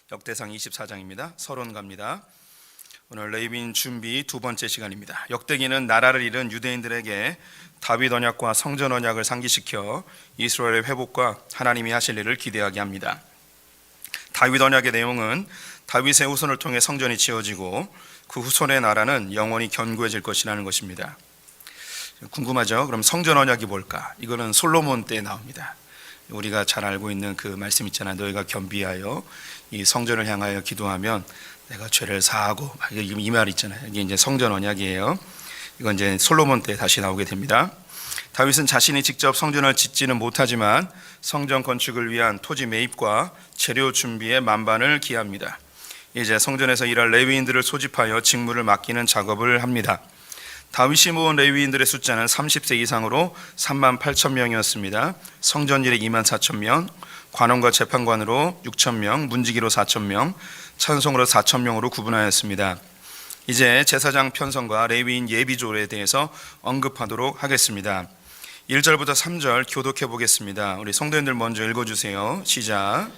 역대상 24장입니다. 서론 갑니다. 오늘 레위인 준비 두 번째 시간입니다. 역대기는 나라를 잃은 유대인들에게 다윗 언약과 성전 언약을 상기시켜 이스라엘의 회복과 하나님이 하실 일을 기대하게 합니다. 다윗 언약의 내용은 다윗의 후손을 통해 성전이 지어지고 그 후손의 나라는 영원히 견고해질 것이라는 것입니다. 궁금하죠? 그럼 성전 언약이 뭘까? 이거는 솔로몬 때 나옵니다. 우리가 잘 알고 있는 그 말씀 있잖아요. 너희가 겸비하여 이 성전을 향하여 기도하면 내가 죄를 사하고, 이 말 있잖아요. 이게 이제 성전 언약이에요. 이건 이제 솔로몬 때 다시 나오게 됩니다. 다윗은 자신이 직접 성전을 짓지는 못하지만 성전 건축을 위한 토지 매입과 재료 준비에 만반을 기합니다. 이제 성전에서 일할 레위인들을 소집하여 직무를 맡기는 작업을 합니다. 다윗이 모은 레위인들의 숫자는 30세 이상으로 38,000명이었습니다. 성전일에 24,000명, 관원과 재판관으로 6,000명, 문지기로 4,000명, 찬송으로 4,000명으로 구분하였습니다. 이제 제사장 편성과 레위인 예비조에 대해서 언급하도록 하겠습니다. 1절부터 3절 교독해 보겠습니다. 우리 성도님들 먼저 읽어주세요. 시작.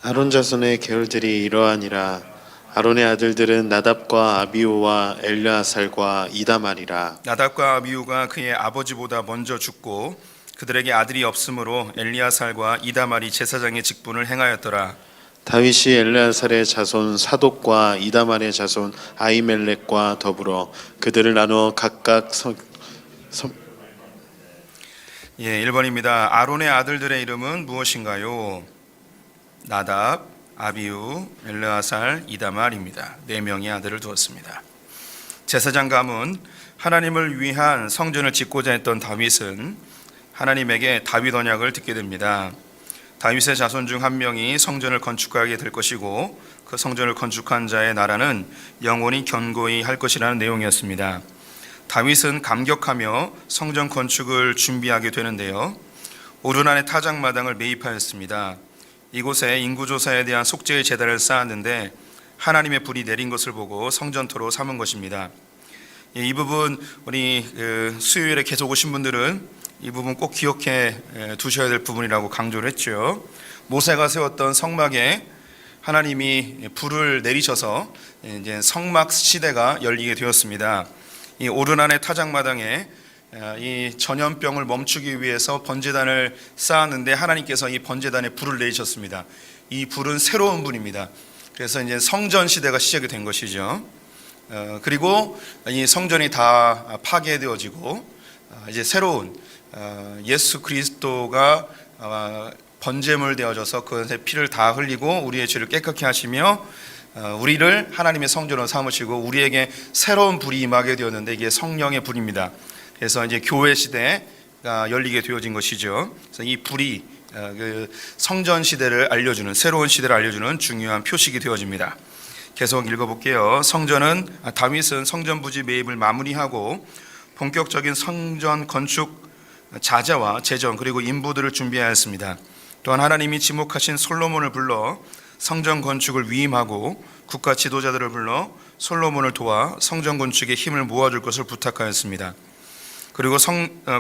아론 자손의 계열들이 이러하니라. 아론의 아들들은 나답과 아비후와 엘르아살과 이다말이라. 나답과 아비후가 그의 아버지보다 먼저 죽고 그들에게 아들이 없으므로 엘리아살과 이다말이 제사장의 직분을 행하였더라. 다윗이 엘르아살의 자손 사독과 이다말의 자손 아히멜렉과 더불어 그들을 나누어 각각 1번입니다. 아론의 아들들의 이름은 무엇인가요? 나답, 아비후, 엘르아살, 이다말입니다. 4명의 아들을 두었습니다. 제사장 가문, 하나님을 위한 성전을 짓고자 했던 다윗은 하나님에게 다윗 언약을 듣게 됩니다. 다윗의 자손 중 한 명이 성전을 건축하게 될 것이고 그 성전을 건축한 자의 나라는 영원히 견고히 할 것이라는 내용이었습니다. 다윗은 감격하며 성전 건축을 준비하게 되는데요. 오르난의 타작마당을 매입하였습니다. 이곳에 인구조사에 대한 속죄의 제단을 쌓았는데 하나님의 불이 내린 것을 보고 성전토로 삼은 것입니다. 이 부분 우리 수요일에 계속 오신 분들은 이 부분 꼭 기억해 두셔야 될 부분이라고 강조를 했죠. 모세가 세웠던 성막에 하나님이 불을 내리셔서 이제 성막 시대가 열리게 되었습니다. 이 오르난의 타작마당에 이 전염병을 멈추기 위해서 번제단을 쌓았는데 하나님께서 이 번제단에 불을 내리셨습니다. 이 불은 새로운 불입니다. 그래서 이제 성전 시대가 시작이 된 것이죠. 그리고 이 성전이 다 파괴되어지고 이제 새로운 예수 그리스도가 번제물 되어져서 그것의 피를 다 흘리고 우리의 죄를 깨끗게 하시며 우리를 하나님의 성전으로 삼으시고 우리에게 새로운 불이 임하게 되었는데 이게 성령의 불입니다. 그래서 이제 교회 시대가 열리게 되어진 것이죠. 그래서 이 불이 그 성전 시대를 알려주는, 새로운 시대를 알려주는 중요한 표식이 되어집니다. 계속 읽어볼게요. 다윗은 성전 부지 매입을 마무리하고 본격적인 성전 건축 자재와 재정 그리고 인부들을 준비하였습니다. 또한 하나님이 지목하신 솔로몬을 불러 성전 건축을 위임하고 국가 지도자들을 불러 솔로몬을 도와 성전 건축에 힘을 모아줄 것을 부탁하였습니다. 그리고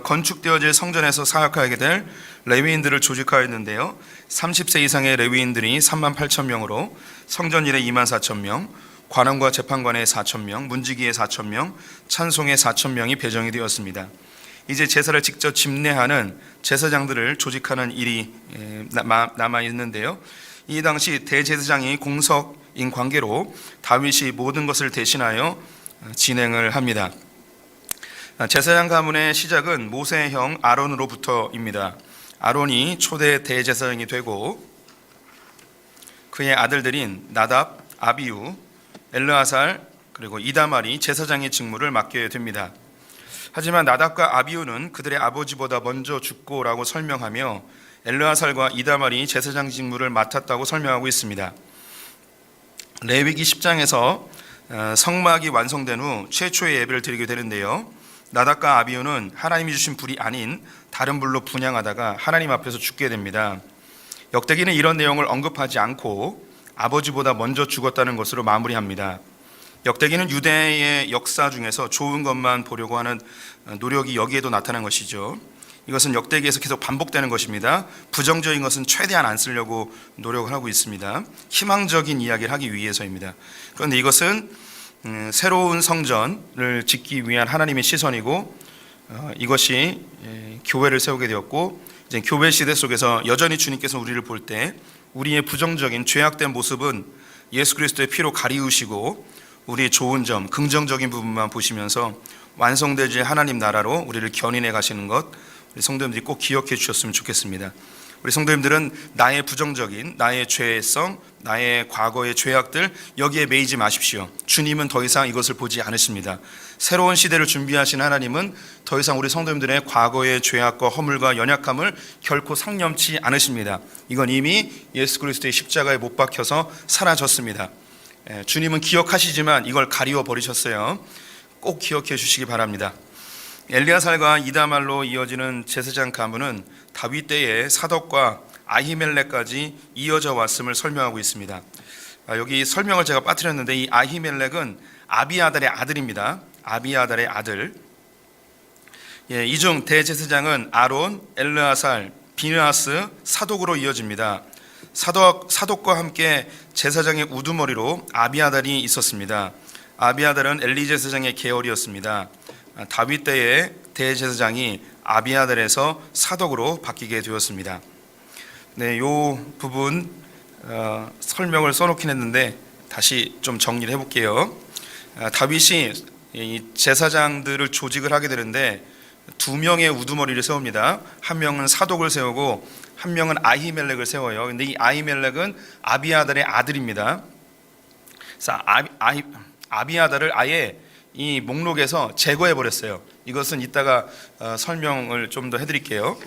건축되어질 성전에서 사역하게 될 레위인들을 조직하였는데요. 30세 이상의 레위인들이 38,000명으로 성전일에 24,000명, 관원과 재판관에 4,000명, 문지기에 4,000명, 찬송에 4,000명이 배정이 되었습니다. 이제 제사를 직접 집례하는 제사장들을 조직하는 일이 남아 있는데요. 이 당시 대제사장이 공석인 관계로 다윗이 모든 것을 대신하여 진행을 합니다. 제사장 가문의 시작은 모세의 형 아론으로부터입니다. 아론이 초대 대제사장이 되고 그의 아들들인 나답, 아비후, 엘르아살 그리고 이다말이 제사장의 직무를 맡게 됩니다. 하지만 나답과 아비후는 그들의 아버지보다 먼저 죽고라고 설명하며 엘르아살과 이다말이 제사장 직무를 맡았다고 설명하고 있습니다. 레위기 10장에서 성막이 완성된 후 최초의 예배를 드리게 되는데요. 나답과 아비후는 하나님이 주신 불이 아닌 다른 불로 분향하다가 하나님 앞에서 죽게 됩니다. 역대기는 이런 내용을 언급하지 않고 아버지보다 먼저 죽었다는 것으로 마무리합니다. 역대기는 유대의 역사 중에서 좋은 것만 보려고 하는 노력이 여기에도 나타난 것이죠. 이것은 역대기에서 계속 반복되는 것입니다. 부정적인 것은 최대한 안 쓰려고 노력을 하고 있습니다. 희망적인 이야기를 하기 위해서입니다. 그런데 이것은 새로운 성전을 짓기 위한 하나님의 시선이고, 이것이 교회를 세우게 되었고, 이제 교회 시대 속에서 여전히 주님께서 우리를 볼 때 우리의 부정적인 죄악된 모습은 예수 그리스도의 피로 가리우시고 우리의 좋은 점, 긍정적인 부분만 보시면서 완성되지 하나님 나라로 우리를 견인해 가시는 것, 우리 성도님들이 꼭 기억해 주셨으면 좋겠습니다. 우리 성도님들은 나의 부정적인, 나의 죄성, 나의 과거의 죄악들, 여기에 매이지 마십시오. 주님은 더 이상 이것을 보지 않으십니다. 새로운 시대를 준비하신 하나님은 더 이상 우리 성도님들의 과거의 죄악과 허물과 연약함을 결코 상념치 않으십니다. 이건 이미 예수 그리스도의 십자가에 못 박혀서 사라졌습니다. 주님은 기억하시지만 이걸 가리워 버리셨어요. 꼭 기억해 주시기 바랍니다. 엘리야살과 이다말로 이어지는 제사장 가문은 다윗 때의 사독과 아히멜렉까지 이어져 왔음을 설명하고 있습니다. 여기 설명을 제가 빠뜨렸는데, 이 아히멜렉은 아비아달의 아들입니다. 아비아달의 아들. 이중 대제사장은 아론, 엘르아살, 비느하스, 사독으로 이어집니다. 사독과 함께 제사장의 우두머리로 아비아달이 있었습니다. 아비아달은 엘리 제사장의 계열이었습니다. 다윗 때의 대제사장이 아비아달에서 사독으로 바뀌게 되었습니다. 네, 요 부분 설명을 써놓긴 했는데 다시 좀 정리를 해볼게요. 다윗이 이 제사장들을 조직을 하게 되는데 두 명의 우두머리를 세웁니다. 한 명은 사독을 세우고 한 명은 아히멜렉을 세워요. 근데 이 아히멜렉은 아비아달의 아들입니다. 그래서 아비아달을 아예 이 목록에서 제거해 버렸어요. 이것은 이따가 설명을 좀 더 해드릴게요.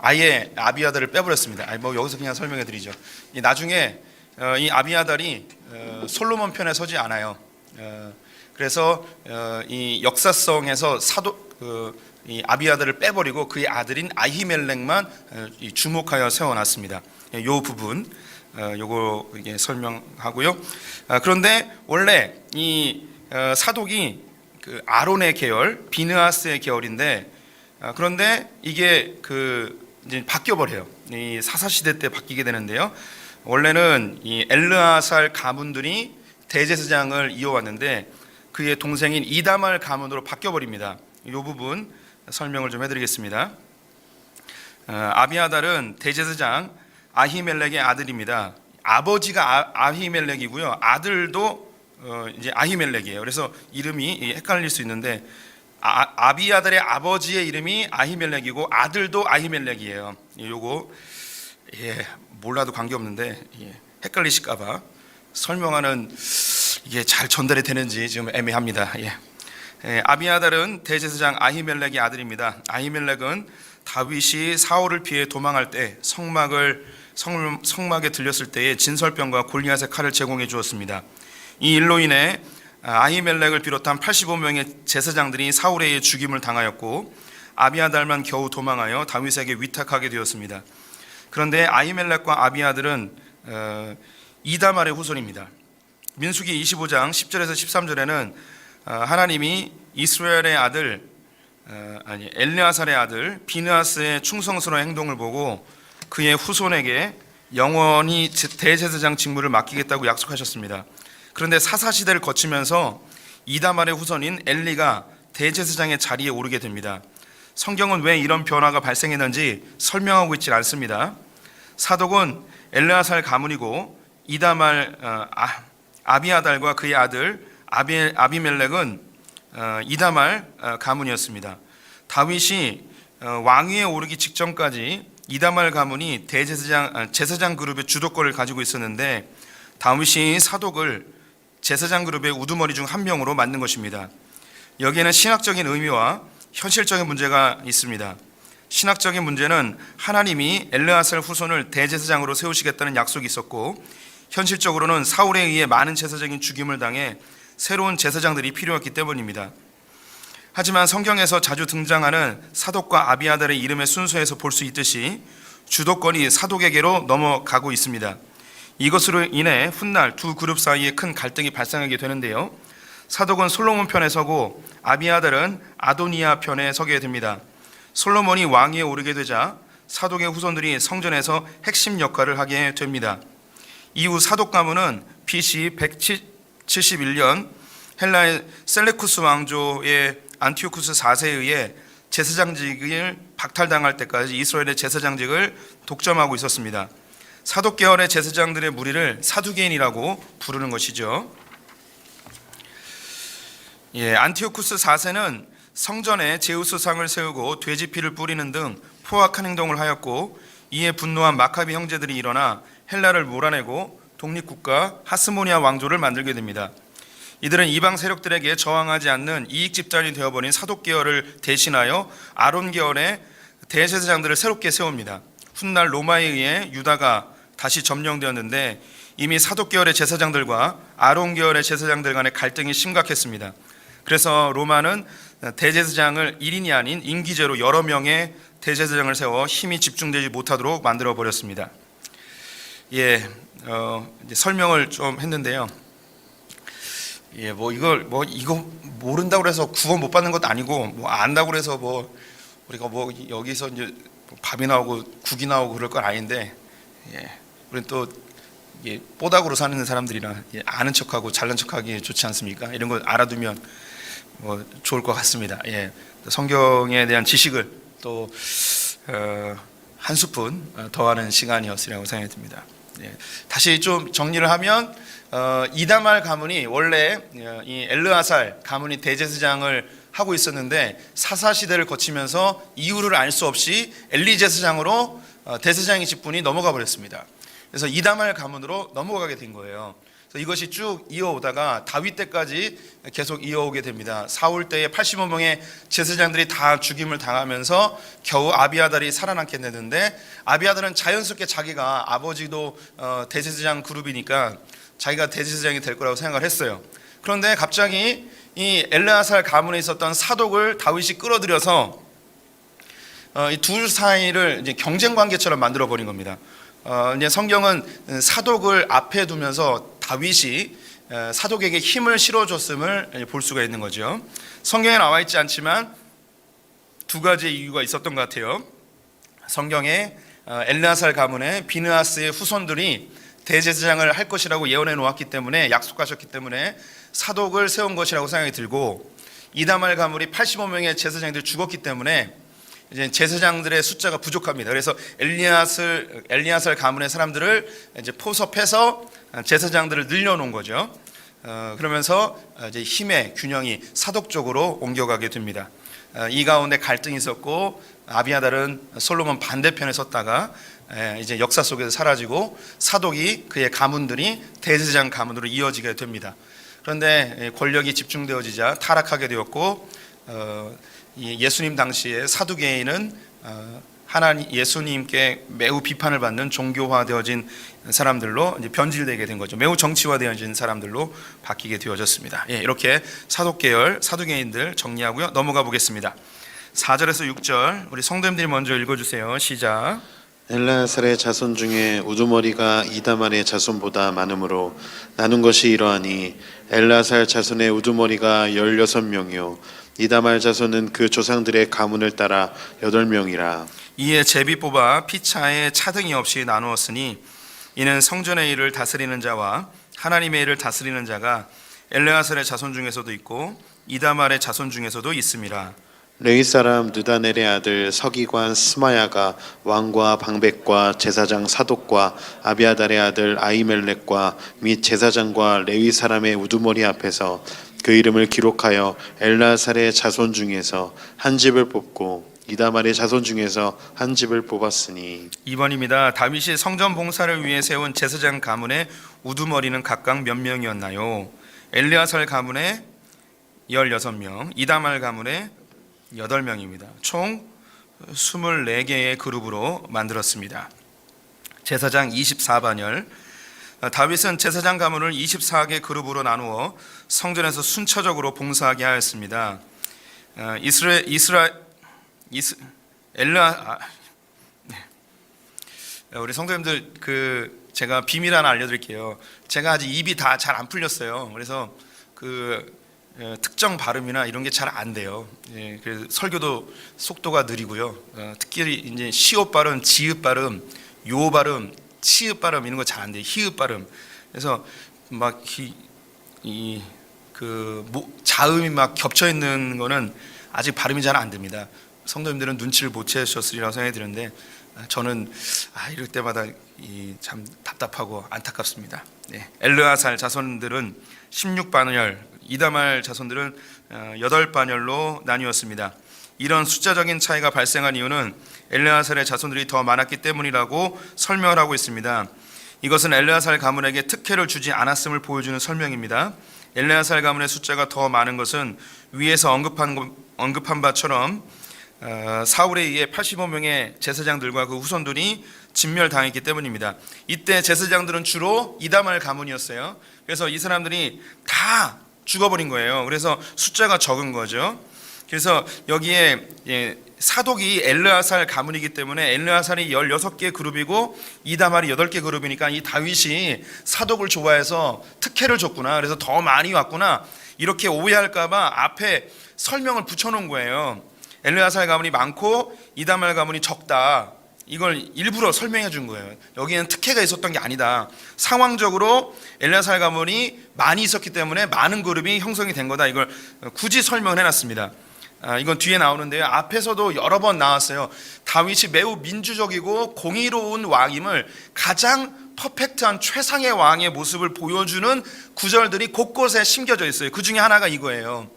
아예 아비아달을 빼버렸습니다. 뭐 여기서 그냥 설명해 드리죠. 나중에 이 아비아달이 솔로몬 편에 서지 않아요. 그래서 이 역사성에서 이 아비아달을 빼버리고 그의 아들인 아히멜렉만 주목하여 세워놨습니다. 이 부분 요거 설명하고요. 그런데 원래 이 사독이 그 아론의 계열, 비느하스의 계열인데, 그런데 이게 이제 바뀌어 버려요. 이 사사 시대 때 바뀌게 되는데요. 원래는 이 엘르아살 가문들이 대제사장을 이어왔는데 그의 동생인 이다말 가문으로 바뀌어 버립니다. 이 부분 설명을 좀 해드리겠습니다. 아비아달은 대제사장 아히멜렉의 아들입니다. 아버지가 아히멜렉이고요. 아들도 이제 아히멜렉이에요. 그래서 이름이 헷갈릴 수 있는데 아비아달의 아버지의 이름이 아히멜렉이고 아들도 아히멜렉이에요. 요거 몰라도 관계없는데 헷갈리실까봐 설명하는 이게 잘 전달이 되는지 지금 애매합니다. 아비아달은 대제사장 아히멜렉의 아들입니다. 아히멜렉은 다윗이 사울을 피해 도망할 때 성막에 들렸을 때에 진설병과 골리앗의 칼을 제공해 주었습니다. 이 일로 인해 아히멜렉을 비롯한 85명의 제사장들이 사울에 의해 죽임을 당하였고 아비아달만 겨우 도망하여 다윗에게 위탁하게 되었습니다. 그런데 아히멜렉과 아비아들은 이다말의 후손입니다. 민수기 25장 10절에서 13절에는 하나님이 이스라엘의 아들 엘르아살의 아들 비느하스의 충성스러운 행동을 보고 그의 후손에게 영원히 대제사장 직무를 맡기겠다고 약속하셨습니다. 그런데 사사시대를 거치면서 이다말의 후손인 엘리가 대제사장의 자리에 오르게 됩니다. 성경은 왜 이런 변화가 발생했는지 설명하고 있지 않습니다. 사독은 엘르아살 가문이고 이다말 아비아달과 그의 아들 아비멜렉은 이다말 가문이었습니다. 다윗이 왕위에 오르기 직전까지 이다말 가문이 제사장 그룹의 주도권을 가지고 있었는데 다윗이 사독을 제사장 그룹의 우두머리 중 한 명으로 만든 것입니다. 여기에는 신학적인 의미와 현실적인 문제가 있습니다. 신학적인 문제는 하나님이 엘르아살 후손을 대제사장으로 세우시겠다는 약속이 있었고, 현실적으로는 사울에 의해 많은 제사장이 죽임을 당해 새로운 제사장들이 필요했기 때문입니다. 하지만 성경에서 자주 등장하는 사독과 아비아달의 이름의 순서에서 볼 수 있듯이 주도권이 사독에게로 넘어가고 있습니다. 이것으로 인해 훗날 두 그룹 사이에 큰 갈등이 발생하게 되는데요. 사독은 솔로몬 편에 서고 아비아달은 아도니아 편에 서게 됩니다. 솔로몬이 왕위에 오르게 되자 사독의 후손들이 성전에서 핵심 역할을 하게 됩니다. 이후 사독 가문은 BC 171년 헬라의 셀레쿠스 왕조의 안티오쿠스 4세에 의해 제사장직을 박탈당할 때까지 이스라엘의 제사장직을 독점하고 있었습니다. 사독 계열의 제사장들의 무리를 사두개인이라고 부르는 것이죠. 안티오쿠스 4세는 성전에 제우스상을 세우고 돼지피를 뿌리는 등 포악한 행동을 하였고, 이에 분노한 마카비 형제들이 일어나 헬라를 몰아내고 독립국가 하스모니아 왕조를 만들게 됩니다. 이들은 이방 세력들에게 저항하지 않는 이익 집단이 되어버린 사독 계열을 대신하여 아론 계열의 대제사장들을 새롭게 세웁니다. 훗날 로마에 의해 유다가 다시 점령되었는데 이미 사독 계열의 제사장들과 아론 계열의 제사장들 간의 갈등이 심각했습니다. 그래서 로마는 대제사장을 1인이 아닌 임기제로 여러 명의 대제사장을 세워 힘이 집중되지 못하도록 만들어 버렸습니다. 이제 설명을 좀 했는데요. 이거 모른다고 해서 구원 못 받는 것도 아니고, 안다고 해서 우리가 여기서 이제 밥이 나오고 국이 나오고 그럴 건 아닌데, 우리는 또 뽀닥으로 사는 사람들이라 아는 척하고 잘난 척하기 좋지 않습니까? 이런 걸 알아두면 좋을 것 같습니다. 성경에 대한 지식을 또 한 스푼 더하는 시간이었으리라고 생각이 듭니다. 다시 좀 정리를 하면, 이다말 가문이 원래 이 엘르아살 가문이 대제사장을 하고 있었는데 사사 시대를 거치면서 이유를 알 수 없이 엘리 제사장으로 대제사장의 직분이 넘어가 버렸습니다. 그래서 이다말 가문으로 넘어가게 된 거예요. 그래서 이것이 쭉 이어오다가 다윗 때까지 계속 이어오게 됩니다. 사울 때에 85명의 제사장들이 다 죽임을 당하면서 겨우 아비아달이 살아남게 되는데, 아비아달은 자연스럽게 자기가 아버지도 대제사장 그룹이니까 자기가 대제사장이 될 거라고 생각을 했어요. 그런데 갑자기 이 엘르아살 가문에 있었던 사독을 다윗이 끌어들여서 이 둘 사이를 이제 경쟁 관계처럼 만들어 버린 겁니다. 이제 성경은 사독을 앞에 두면서 다윗이 사독에게 힘을 실어줬음을 볼 수가 있는 거죠. 성경에 나와 있지 않지만 두 가지 이유가 있었던 것 같아요. 성경에 엘르아살 가문의 비느하스의 후손들이 대제사장을 할 것이라고 예언해 놓았기 때문에, 약속하셨기 때문에 사독을 세운 것이라고 생각이 들고, 이다말 가문이 85명의 제사장들이 죽었기 때문에 이제 제사장들의 숫자가 부족합니다. 그래서 엘리아살 가문의 사람들을 이제 포섭해서 제사장들을 늘려놓은 거죠. 그러면서 이제 힘의 균형이 사독 쪽으로 옮겨가게 됩니다. 이 가운데 갈등이 있었고, 아비아달은 솔로몬 반대편에 섰다가 이제 역사 속에서 사라지고 사독이 그의 가문들이 대제사장 가문으로 이어지게 됩니다. 그런데 권력이 집중되어지자 타락하게 되었고, 예수님 당시에 사두개인은 하나님 예수님께 매우 비판을 받는 종교화되어진 사람들로 이제 변질되게 된 거죠. 매우 정치화되어진 사람들로 바뀌게 되어졌습니다. 이렇게 사독 계열 사두개인들 정리하고요, 넘어가 보겠습니다. 4절에서 6절 우리 성도님들이 먼저 읽어주세요. 시작. 엘르아살의 자손 중에 우두머리가 이다말의 자손보다 많으므로 나눈 것이 이러하니, 엘르아살 자손의 우두머리가 16명이요 이다말 자손은 그 조상들의 가문을 따라 8명이라. 이에 제비 뽑아 피차에 차등이 없이 나누었으니, 이는 성전의 일을 다스리는 자와 하나님의 일을 다스리는 자가 엘르아살의 자손 중에서도 있고 이다말의 자손 중에서도 있음이라. 레위 사람 느다넬의 아들 서기관 스마야가 왕과 방백과 제사장 사독과 아비아달의 아들 아히멜렉과 및 제사장과 레위 사람의 우두머리 앞에서 그 이름을 기록하여 엘르아살의 자손 중에서 한 집을 뽑고 이다말의 자손 중에서 한 집을 뽑았으니. 2번입니다. 다윗이 성전 봉사를 위해 세운 제사장 가문의 우두머리는 각각 몇 명이었나요? 엘르아살 가문의 16명, 이다말 가문의 8명입니다. 총 24개의 그룹으로 만들었습니다. 제사장 24반열. 다윗은 제사장 가문을 24개 그룹으로 나누어 성전에서 순차적으로 봉사하게 하였습니다. 우리 성도님들 제가 비밀 하나 알려드릴게요. 제가 아직 입이 다 잘 안 풀렸어요. 그래서 특정 발음이나 이런 게 잘 안 돼요. 예, 그래서 설교도 속도가 느리고요. 특히 이제 시옷 발음, 지읒 발음, 요 발음, 치읒 발음 이런 거 잘 안 돼요. 히읗 발음. 그래서 막 자음이 막 겹쳐 있는 거는 아직 발음이 잘 안 됩니다. 성도님들은 눈치를 못 채셨으리라고 생각이 드는데 저는 이럴 때마다 참 답답하고 안타깝습니다. 네. 엘르아살 자손들은 16반열, 이다말 자손들은 8반열로 나뉘었습니다. 이런 숫자적인 차이가 발생한 이유는 엘르아살의 자손들이 더 많았기 때문이라고 설명을 하고 있습니다. 이것은 엘르아살 가문에게 특혜를 주지 않았음을 보여주는 설명입니다. 엘르아살 가문의 숫자가 더 많은 것은 위에서 언급한 바처럼 사울에 의해 85명의 제사장들과 그 후손들이 진멸당했기 때문입니다. 이때 제사장들은 주로 이다말 가문이었어요. 그래서 이 사람들이 다 죽어버린 거예요. 그래서 숫자가 적은 거죠. 그래서 여기에 사독이 엘르아살 가문이기 때문에 엘르아살이 16개 그룹이고 이다말이 8개 그룹이니까 이 다윗이 사독을 좋아해서 특혜를 줬구나, 그래서 더 많이 왔구나, 이렇게 오해할까 봐 앞에 설명을 붙여놓은 거예요. 엘르아살 가문이 많고 이다말 가문이 적다, 이걸 일부러 설명해 준 거예요. 여기는 특혜가 있었던 게 아니다. 상황적으로 엘르아살 가문이 많이 있었기 때문에 많은 그룹이 형성이 된 거다. 이걸 굳이 설명을 해놨습니다. 이건 뒤에 나오는데요. 앞에서도 여러 번 나왔어요. 다윗이 매우 민주적이고 공의로운 왕임을 가장 퍼펙트한 최상의 왕의 모습을 보여주는 구절들이 곳곳에 심겨져 있어요. 그 중에 하나가 이거예요.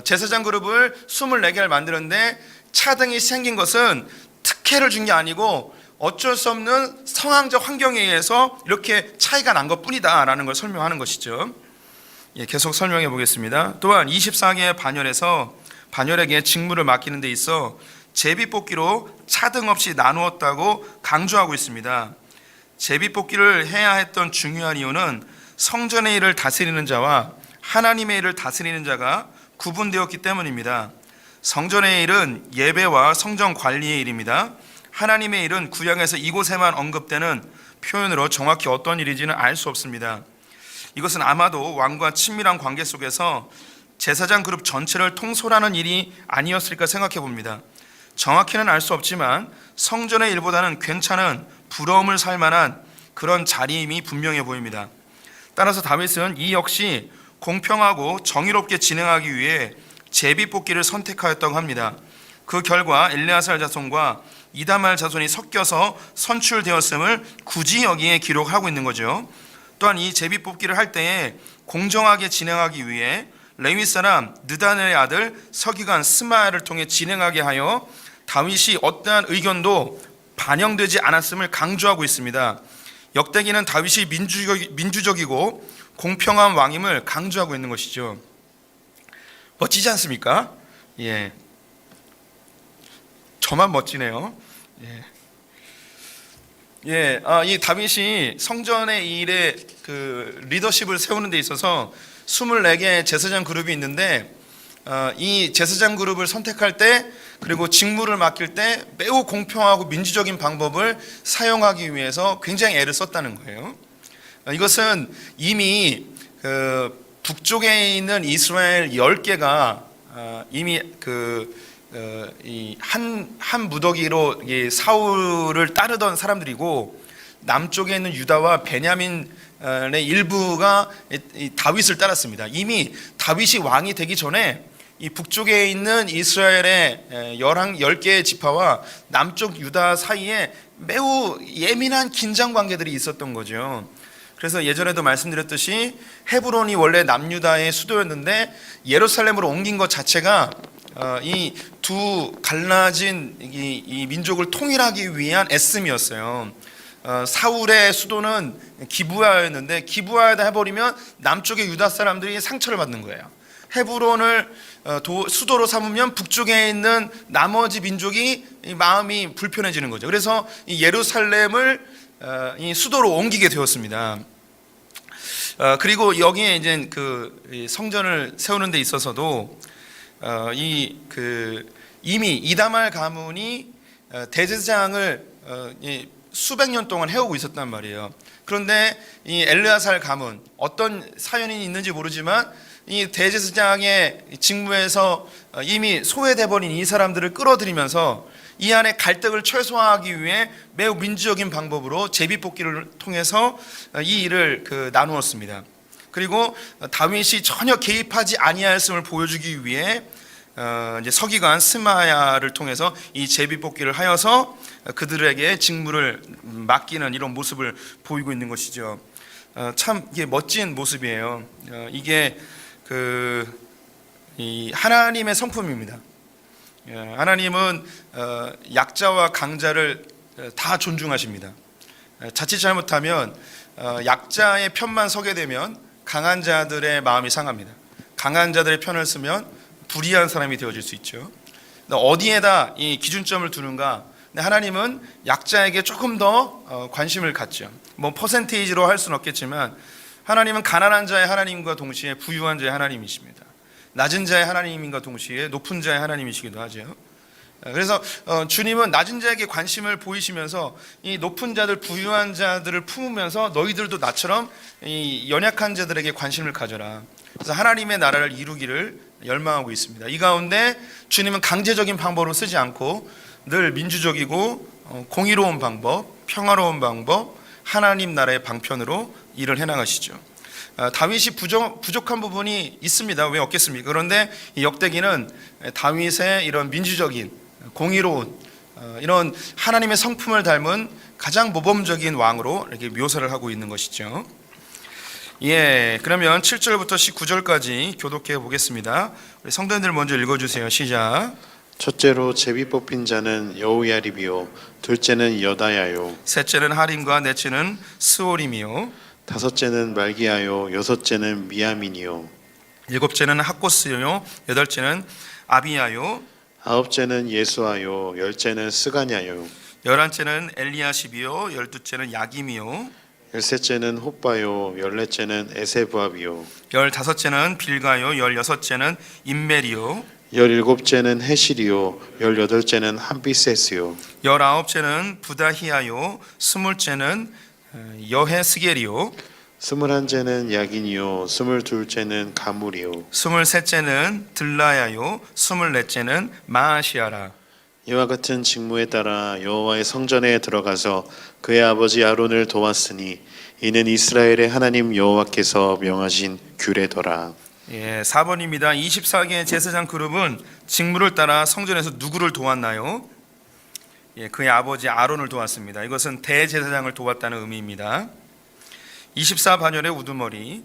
제사장 그룹을 24개를 만드는데 차등이 생긴 것은 특혜를 준 게 아니고 어쩔 수 없는 상황적 환경에 의해서 이렇게 차이가 난 것뿐이다 라는 걸 설명하는 것이죠. 계속 설명해 보겠습니다. 또한 24개의 반열에서 반열에게 직무를 맡기는 데 있어 제비뽑기로 차등 없이 나누었다고 강조하고 있습니다. 제비뽑기를 해야 했던 중요한 이유는 성전의 일을 다스리는 자와 하나님의 일을 다스리는 자가 구분되었기 때문입니다. 성전의 일은 예배와 성전 관리의 일입니다. 하나님의 일은 구약에서 이곳에만 언급되는 표현으로 정확히 어떤 일인지는 알 수 없습니다. 이것은 아마도 왕과 친밀한 관계 속에서 제사장 그룹 전체를 통솔하는 일이 아니었을까 생각해 봅니다. 정확히는 알 수 없지만 성전의 일보다는 괜찮은 부러움을 살 만한 그런 자리임이 분명해 보입니다. 따라서 다윗은 이 역시 공평하고 정의롭게 진행하기 위해 제비뽑기를 선택하였다고 합니다. 그 결과 엘르아살 자손과 이다말 자손이 섞여서 선출되었음을 굳이 여기에 기록하고 있는 거죠. 또한 이 제비뽑기를 할 때에 공정하게 진행하기 위해 레위 사람 느다넬의 아들 서기관 스마야를 통해 진행하게 하여 다윗이 어떠한 의견도 반영되지 않았음을 강조하고 있습니다. 역대기는 다윗이 민주적이고 공평한 왕임을 강조하고 있는 것이죠. 멋지지 않습니까? 예. 저만 멋지네요. 이 다윗이 성전의 일에 그 리더십을 세우는 데 있어서 24개의 제사장 그룹이 있는데 이 제사장 그룹을 선택할 때 그리고 직무를 맡길 때 매우 공평하고 민주적인 방법을 사용하기 위해서 굉장히 애를 썼다는 거예요. 이것은 이미 그 북쪽에 있는 이스라엘 10개가 이미 한 무더기로 사울을 따르던 사람들이고 남쪽에 있는 유다와 베냐민의 일부가 다윗을 따랐습니다. 이미 다윗이 왕이 되기 전에 이 북쪽에 있는 이스라엘의 10개의 지파와 남쪽 유다 사이에 매우 예민한 긴장 관계들이 있었던 거죠. 그래서 예전에도 말씀드렸듯이 헤브론이 원래 남유다의 수도였는데 예루살렘으로 옮긴 것 자체가 이 두 갈라진 이 민족을 통일하기 위한 애씀이었어요. 사울의 수도는 기브아였는데 기브아에다 해버리면 남쪽의 유다 사람들이 상처를 받는 거예요. 헤브론을 수도로 삼으면 북쪽에 있는 나머지 민족이 마음이 불편해지는 거죠. 그래서 이 예루살렘을 이 수도로 옮기게 되었습니다. 그리고 여기에 이제 그 성전을 세우는 데 있어서도 이미 이다말 가문이 대제사장을 수백 년 동안 해오고 있었단 말이에요. 그런데 이 엘르아살 가문 어떤 사연이 있는지 모르지만 이 대제사장의 직무에서 이미 소외돼 버린 이 사람들을 끌어들이면서 이 안에 갈등을 최소화하기 위해 매우 민주적인 방법으로 제비뽑기를 통해서 이 일을 나누었습니다. 그리고 다윗이 전혀 개입하지 아니하였음을 보여주기 위해 이제 서기관 스마야를 통해서 이 제비뽑기를 하여서 그들에게 직무를 맡기는 이런 모습을 보이고 있는 것이죠. 참 이게 멋진 모습이에요. 이게 이 하나님의 성품입니다. 하나님은 약자와 강자를 다 존중하십니다. 자칫 잘못하면 약자의 편만 서게 되면 강한 자들의 마음이 상합니다. 강한 자들의 편을 쓰면 불의한 사람이 되어질 수 있죠. 어디에다 이 기준점을 두는가? 하나님은 약자에게 조금 더 관심을 갖죠. 뭐 퍼센테이지로 할 수는 없겠지만 하나님은 가난한 자의 하나님과 동시에 부유한 자의 하나님이십니다. 낮은 자의 하나님인과 동시에 높은 자의 하나님이시기도 하죠. 그래서 주님은 낮은 자에게 관심을 보이시면서 이 높은 자들, 부유한 자들을 품으면서 너희들도 나처럼 이 연약한 자들에게 관심을 가져라. 그래서 하나님의 나라를 이루기를 열망하고 있습니다. 이 가운데 주님은 강제적인 방법으로 쓰지 않고 늘 민주적이고 공의로운 방법, 평화로운 방법, 하나님 나라의 방편으로 일을 해나가시죠. 다윗이 부족한 부분이 있습니다. 왜 없겠습니까? 그런데 이 역대기는 다윗의 이런 민주적인 공의로운 이런 하나님의 성품을 닮은 가장 모범적인 왕으로 이렇게 묘사를 하고 있는 것이죠. 그러면 7절부터 19절까지 교독해 보겠습니다. 우리 성도님들 먼저 읽어주세요. 시작. 첫째로 제비 뽑힌 자는 여우야립이요 둘째는 여다야요 셋째는 하림과 넷째는 스오림이요 다섯째는 말기야요 여섯째는 미야민이요 일곱째는 학고스요 여덟째는 아비야요 아홉째는 예수아요 열째는 스가냐요 열한째는 엘리야십이요 열두째는 야김이요 열셋째는 호빠요 열넷째는 에세부압이요 열다섯째는 빌가요 열여섯째는 임멜이요 열일곱째는 헤실이요 열여덟째는 함비세스요 열아홉째는 부다히야요 스물째는 여헤스겔이요 스물한째는 야긴이요 스물둘째는 가물이요 스물셋째는 들라야요 스물넷째는 마아시아라. 이와 같은 직무에 따라 여호와의 성전에 들어가서 그의 아버지 아론을 도왔으니 이는 이스라엘의 하나님 여호와께서 명하신 규례더라. 4번입니다. 24개의 제사장 그룹은 직무를 따라 성전에서 누구를 도왔나요? 그의 아버지 아론을 도왔습니다. 이것은 대제사장을 도왔다는 의미입니다. 24반열의 우두머리,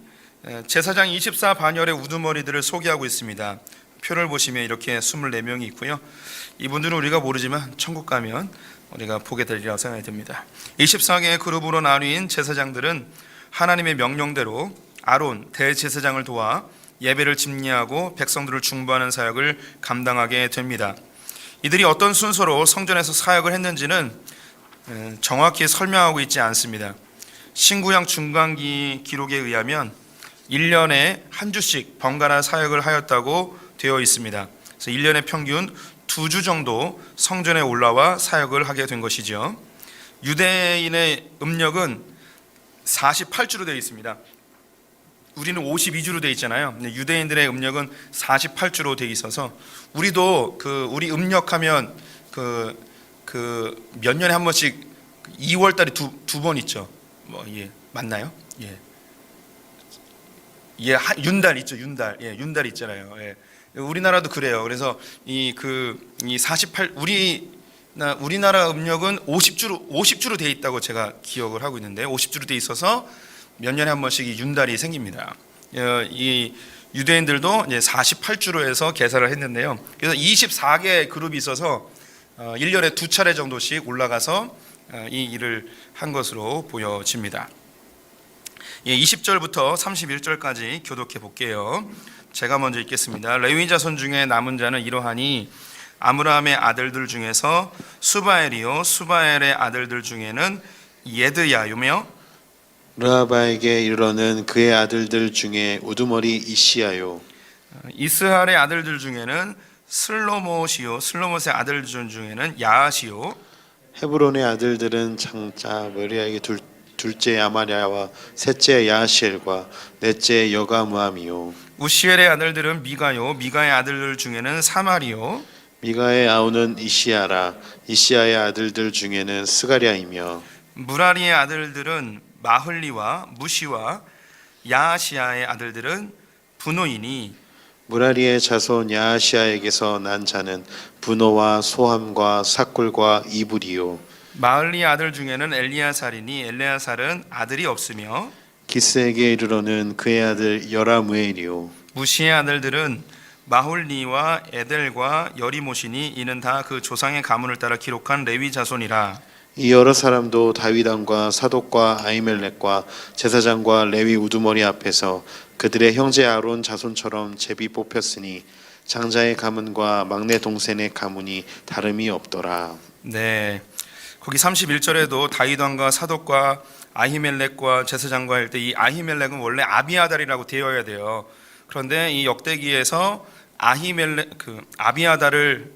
제사장 24반열의 우두머리들을 소개하고 있습니다. 표를 보시면 이렇게 24명이 있고요. 이분들은 우리가 모르지만 천국 가면 우리가 보게 되리라고 생각이 듭니다. 24개의 그룹으로 나뉜 제사장들은 하나님의 명령대로 아론 대제사장을 도와 예배를 집례하고 백성들을 중보하는 사역을 감당하게 됩니다. 이들이 어떤 순서로 성전에서 사역을 했는지는 정확히 설명하고 있지 않습니다. 신구약 중간기 기록에 의하면 1년에 한 주씩 번갈아 사역을 하였다고 되어 있습니다. 그래서 1년에 평균 2주 정도 성전에 올라와 사역을 하게 된 것이죠. 유대인의 음력은 48주로 되어 있습니다. 우리는 52주로 되어 있잖아요. 유대인들의 음력은 48주로 되어 있어서 우리도 우리 음력하면 몇 년에 한 번씩 2월 달에 두 번 있죠. 맞나요? 윤달 있죠. 윤달 있잖아요. 우리나라도 그래요. 그래서 우리나라 음력은 50주로 되어 있다고 제가 기억을 하고 있는데 50주로 되어 있어서 몇 년에 한 번씩 이 윤달이 생깁니다. 이 유대인들도 이제 48주로 해서 계산을 했는데요. 그래서 24개 그룹이 있어서 1년에 2차례 정도씩 올라가서 이 일을 한 것으로 보여집니다. 20절부터 31절까지 교독해 볼게요. 제가 먼저 읽겠습니다. 레위 자손 중에 남은 자는 이러하니 아므람의 아들들 중에서 수바엘이요 수바엘의 아들들 중에는 예드야요며 르하바에게 이르러는 그의 아들들 중에 우두머리 이시야요 이스할의 아들들 중에는 슬로못이요 슬로못의 아들들 중에는 야하시요 헤브론의 아들들은 장자 머리아에게 둘째 아마랴와 셋째 야하시엘과 넷째 여가무함이요 우시엘의 아들들은 미가요, 미가의 아들들 중에는 사마리요, 미가의 아우는 이시야라. 이시야의 아들들 중에는 스가랴이며 무라리의 아들들은 마흘리와 무시와 야하시아의 아들들은 분노이니 무라리의 자손 야하시아에게서 난 자는 분노와 소함과 삭굴과 이불이요. 마흘리의 아들 중에는 엘리야살이니 엘리야살은 아들이 없으며 기스에게 이르러는 그의 아들 여라무엘이요. 무시의 아들들은 마홀리와 에델과 여리모시니 이는 다 그 조상의 가문을 따라 기록한 레위 자손이라. 이 여러 사람도 다윗 왕과 사독과 아히멜렉과 제사장과 레위 우두머리 앞에서 그들의 형제 아론 자손처럼 제비 뽑혔으니 장자의 가문과 막내 동생의 가문이 다름이 없더라. 네, 거기 31절에도 다윗 왕과 사독과 아히멜렉과 제사장과 할 때 이 아히멜렉은 원래 아비아달이라고 되어야 돼요. 그런데 이 역대기에서 아비아달을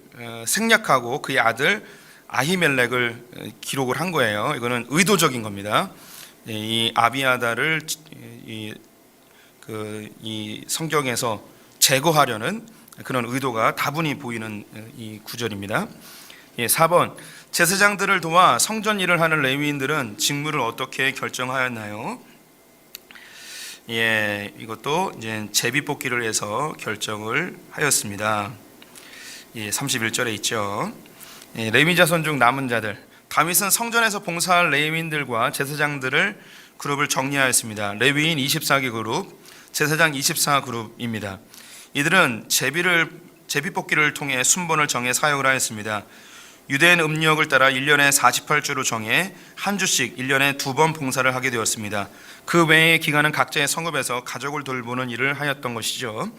생략하고 그의 아들 아히멜렉을 기록을 한 거예요. 이거는 의도적인 겁니다. 이 아비아달을 이 성경에서 제거하려는 그런 의도가 다분히 보이는 이 구절입니다. 4번 제사장들을 도와 성전 일을 하는 레위인들은 직무를 어떻게 결정하였나요? 이것도 이제 제비 뽑기를 해서 결정을 하였습니다. 31절에 있죠. 레위 자손 중 남은 자들, 다윗은 성전에서 봉사할 레위인들과 제사장들을 그룹을 정리하였습니다. 레위인 24개 그룹, 제사장 24그룹입니다. 이들은 제비 뽑기를 통해 순번을 정해 사역을 하였습니다. 유대인 음력을 따라 1년에 48주로 정해 한 주씩 1년에 2번 봉사를 하게 되었습니다. 그 외의 기간은 각자의 성읍에서 가족을 돌보는 일을 하였던 것이죠.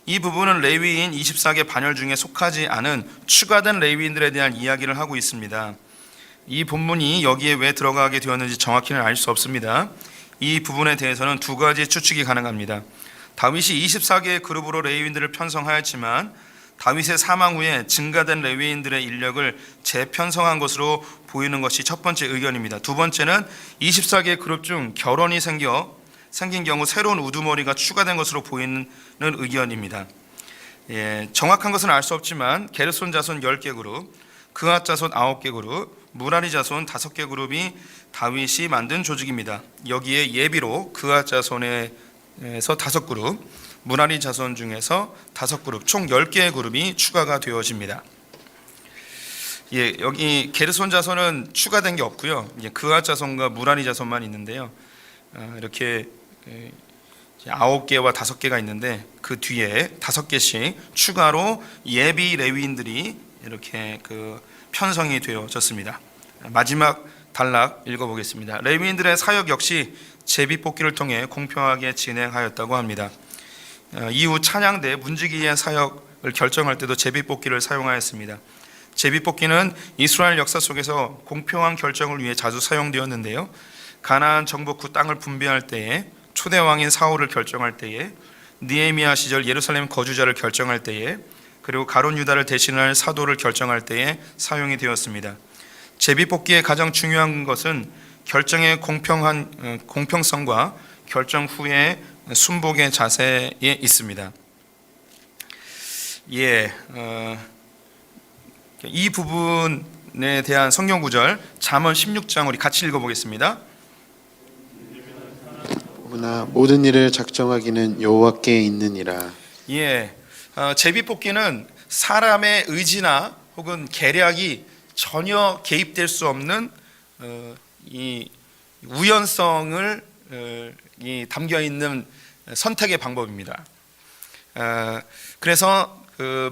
이 부분은 레위인 24개 반열 중에 속하지 않은 추가된 레위인들에 대한 이야기를 하고 있습니다. 이 본문이 여기에 왜 들어가게 되었는지 정확히는 알 수 없습니다. 이 부분에 대해서는 두 가지 추측이 가능합니다. 다윗이 24개의 그룹으로 레위인들을 편성하였지만 다윗의 사망 후에 증가된 레위인들의 인력을 재편성한 것으로 보이는 것이 첫 번째 의견입니다. 두 번째는 24개의 그룹 중 결혼이 생긴 경우 새로운 우두머리가 추가된 것으로 보이는 의견입니다. 정확한 것은 알 수 없지만 게르손 자손 10개 그룹, 그앗 자손 9개 그룹, 무라리 자손 5개 그룹이 다윗이 만든 조직입니다. 여기에 예비로 그앗 자손에서 5그룹, 무라리 자손 중에서 5그룹, 총 10개의 그룹이 추가가 되어집니다. 여기 게르손 자손은 추가된 게 없고요. 그앗 자손과 무라리 자손만 있는데요. 이렇게 9개와 5개가 있는데 그 뒤에 5개씩 추가로 예비 레위인들이 이렇게 편성이 되어졌습니다. 마지막 단락 읽어보겠습니다. 레위인들의 사역 역시 제비 뽑기를 통해 공평하게 진행하였다고 합니다. 이후 찬양대 문지기의 사역을 결정할 때도 제비 뽑기를 사용하였습니다. 제비 뽑기는 이스라엘 역사 속에서 공평한 결정을 위해 자주 사용되었는데요. 가나안 정복 후 땅을 분배할 때에, 초대 왕인 사울을 결정할 때에, 느헤미야 시절 예루살렘 거주자를 결정할 때에, 그리고 가론 유다를 대신할 사도를 결정할 때에 사용이 되었습니다. 제비 뽑기의 가장 중요한 것은 결정의 공평성과 결정 후의 순복의 자세에 있습니다. 이 부분에 대한 성경 구절 잠언 16장 우리 같이 읽어보겠습니다. 그러나 모든 일을 작정하기는 여호와께 있느니라. 제비 뽑기는 사람의 의지나 혹은 계략이 전혀 개입될 수 없는 이 우연성을 담겨 있는 선택의 방법입니다. 그래서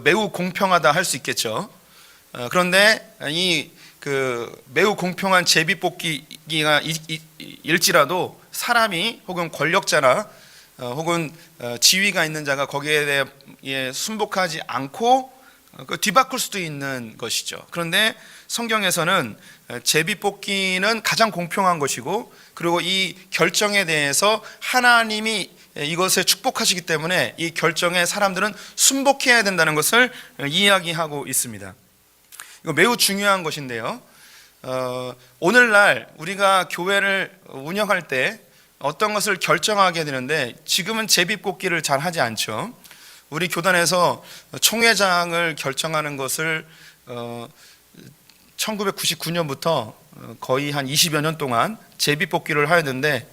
매우 공평하다 할 수 있겠죠. 그런데 이 매우 공평한 제비 뽑기가 일지라도 사람이 혹은 권력자나 혹은 지위가 있는 자가 거기에 대해 순복하지 않고 뒤바꿀 수도 있는 것이죠. 그런데 성경에서는 제비 뽑기는 가장 공평한 것이고, 그리고 이 결정에 대해서 하나님이 이것을 축복하시기 때문에 이 결정에 사람들은 순복해야 된다는 것을 이야기하고 있습니다. 이거 매우 중요한 것인데요. 오늘날 우리가 교회를 운영할 때 어떤 것을 결정하게 되는데 지금은 제비뽑기를 잘 하지 않죠. 우리 교단에서 총회장을 결정하는 것을 1999년부터 거의 한 20여 년 동안 제비뽑기를 하였는데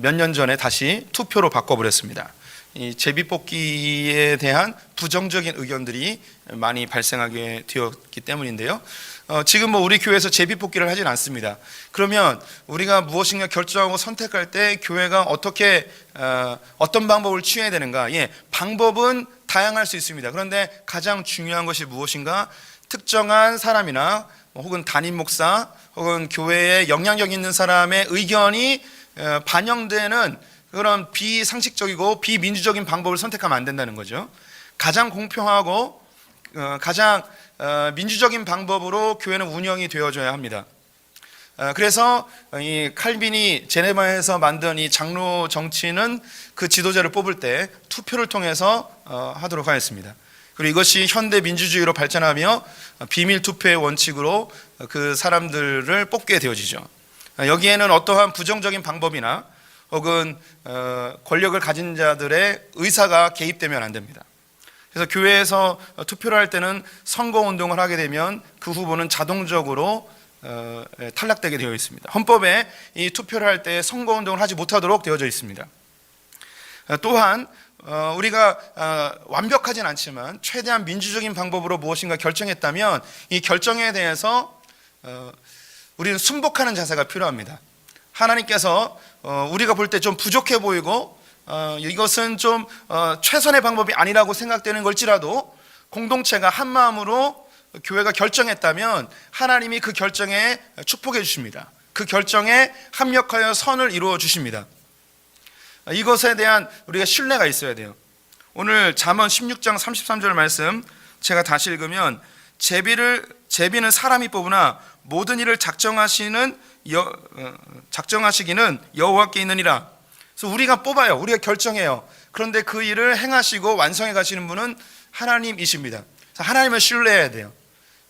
몇 년 전에 다시 투표로 바꿔버렸습니다. 이 제비뽑기에 대한 부정적인 의견들이 많이 발생하게 되었기 때문인데요. 지금 우리 교회에서 제비뽑기를 하진 않습니다. 그러면 우리가 무엇인가 결정하고 선택할 때 교회가 어떻게 어떤 방법을 취해야 되는가? 방법은 다양할 수 있습니다. 그런데 가장 중요한 것이 무엇인가? 특정한 사람이나 혹은 담임 목사 혹은 교회에 영향력 있는 사람의 의견이 반영되는 그런 비상식적이고 비민주적인 방법을 선택하면 안 된다는 거죠. 가장 공평하고 가장 민주적인 방법으로 교회는 운영이 되어져야 합니다. 그래서 이 칼빈이 제네바에서 만든 이 장로 정치는 그 지도자를 뽑을 때 투표를 통해서 하도록 하였습니다. 그리고 이것이 현대 민주주의로 발전하며 비밀 투표의 원칙으로 그 사람들을 뽑게 되어지죠. 여기에는 어떠한 부정적인 방법이나 혹은 권력을 가진 자들의 의사가 개입되면 안 됩니다. 그래서 교회에서 투표를 할 때는 선거운동을 하게 되면 그 후보는 자동적으로 탈락되게 되어 있습니다. 헌법에 이 투표를 할 때 선거운동을 하지 못하도록 되어져 있습니다. 또한 우리가 완벽하진 않지만 최대한 민주적인 방법으로 무엇인가 결정했다면 이 결정에 대해서 우리는 순복하는 자세가 필요합니다. 하나님께서 우리가 볼 때 좀 부족해 보이고 이것은 좀 최선의 방법이 아니라고 생각되는 걸지라도 공동체가 한 마음으로 교회가 결정했다면 하나님이 그 결정에 축복해 주십니다. 그 결정에 합력하여 선을 이루어 주십니다. 이것에 대한 우리가 신뢰가 있어야 돼요. 오늘 잠언 16장 33절 말씀 제가 다시 읽으면 제비는 사람이 뽑으나 모든 일을 작정하시기는 여호와께 있느니라. 그래서 우리가 뽑아요. 우리가 결정해요. 그런데 그 일을 행하시고 완성해 가시는 분은 하나님이십니다. 그래서 하나님을 신뢰해야 돼요.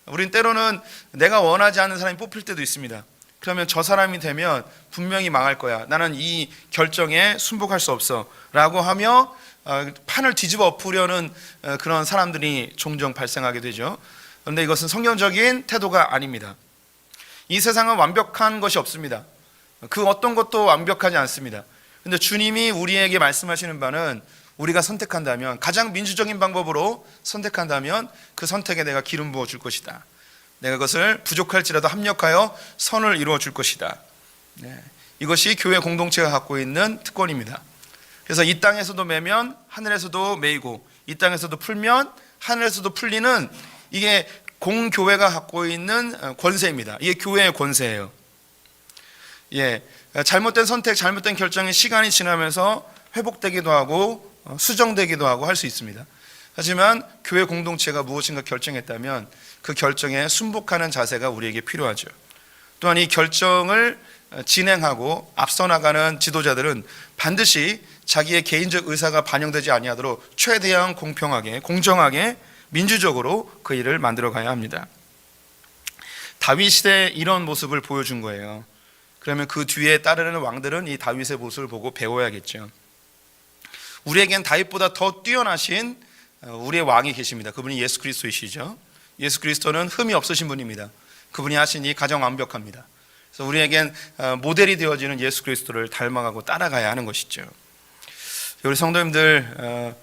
우린 때로는 내가 원하지 않는 사람이 뽑힐 때도 있습니다. 그러면 저 사람이 되면 분명히 망할 거야. 나는 이 결정에 순복할 수 없어. 라고 하며 판을 뒤집어 엎으려는 그런 사람들이 종종 발생하게 되죠. 그런데 이것은 성경적인 태도가 아닙니다. 이 세상은 완벽한 것이 없습니다. 그 어떤 것도 완벽하지 않습니다. 그런데 주님이 우리에게 말씀하시는 바는 우리가 선택한다면, 가장 민주적인 방법으로 선택한다면 그 선택에 내가 기름 부어 줄 것이다. 내가 그것을 부족할지라도 합력하여 선을 이루어 줄 것이다. 이것이 교회 공동체가 갖고 있는 특권입니다. 그래서 이 땅에서도 매면 하늘에서도 매이고, 이 땅에서도 풀면 하늘에서도 풀리는, 이게 공교회가 갖고 있는 권세입니다. 이게 교회의 권세예요. 잘못된 선택, 잘못된 결정이 시간이 지나면서 회복되기도 하고 수정되기도 하고 할 수 있습니다. 하지만 교회 공동체가 무엇인가 결정했다면 그 결정에 순복하는 자세가 우리에게 필요하죠. 또한 이 결정을 진행하고 앞서 나가는 지도자들은 반드시 자기의 개인적 의사가 반영되지 아니하도록 최대한 공평하게, 공정하게, 민주적으로 그 일을 만들어 가야 합니다. 다윗의 이런 모습을 보여준 거예요. 그러면 그 뒤에 따르는 왕들은 이 다윗의 모습을 보고 배워야겠죠. 우리에겐 다윗보다 더 뛰어나신 우리의 왕이 계십니다. 그분이 예수 그리스도이시죠. 예수 그리스도는 흠이 없으신 분입니다. 그분이 하신 이 가장 완벽합니다. 그래서 우리에겐 모델이 되어지는 예수 그리스도를 닮아가고 따라가야 하는 것이죠. 우리 성도님들,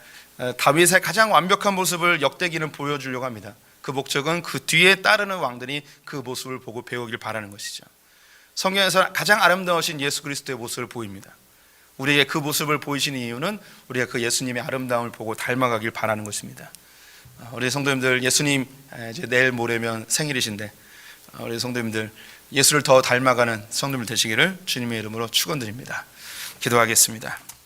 다윗의 가장 완벽한 모습을 역대기는 보여주려고 합니다. 그 목적은 그 뒤에 따르는 왕들이 그 모습을 보고 배우길 바라는 것이죠. 성경에서 가장 아름다우신 예수 그리스도의 모습을 보입니다. 우리에게 그 모습을 보이시는 이유는 우리가 그 예수님의 아름다움을 보고 닮아가길 바라는 것입니다. 우리 성도님들, 예수님 이제 내일 모레면 생일이신데 우리 성도님들 예수를 더 닮아가는 성도님들 되시기를 주님의 이름으로 축원드립니다. 기도하겠습니다.